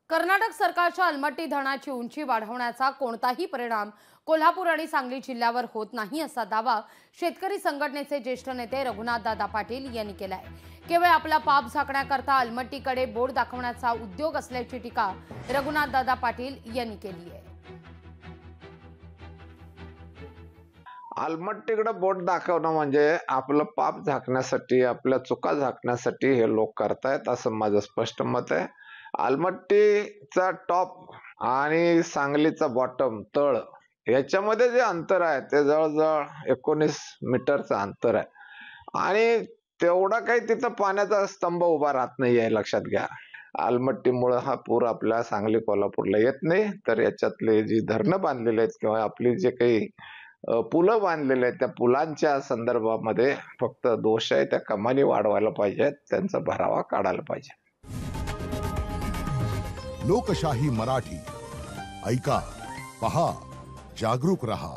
कर्नाटक सरकारच्या अलमट्टी धरणाची उंची वाढवण्याचा कोणताही परिणाम कोल्हापूर आणि सांगली जिल्ह्यावर होत नाही असा दावा शेतकरी संघटनेचे ज्येष्ठ नेते रघुनाथदादा पाटील यांनी केला आहे। केवळ आपला पाप झाकण्याकरता अलमट्टीकडे बोट दाखवण्याचा उद्योग असल्याची टीका रघुनाथदादा पाटील यांनी केली आहे। अलमट्टीकडे बोट दाखवणं म्हणजे आपलं पाप झाकण्यासाठी, आपल्या चुका झाकण्यासाठी हे लोक करतायत असं माझं स्पष्ट मत आहे। अलमट्टीचा टॉप आणि सांगलीचा बॉटम तळ याच्यामध्ये जे अंतर आहे ते जवळजवळ 19 मीटरचं अंतर आहे आणि तेवढा काही तिथं पाण्याचा स्तंभ उभा राहत नाही आहे, लक्षात घ्या। अलमट्टीमुळे हा पूर आपल्या सांगली कोल्हापूरला येत नाही, तर याच्यातले जी धरणं बांधलेली आहेत किंवा आपली जे काही पुलं बांधलेले आहेत त्या पुलांच्या संदर्भामध्ये फक्त दोष आहे, त्या कमानी वाढवायला पाहिजेत, त्यांचा भरावा काढायला पाहिजे। लोकशाही मराठी ऐका, पहा, जागरूक रहा।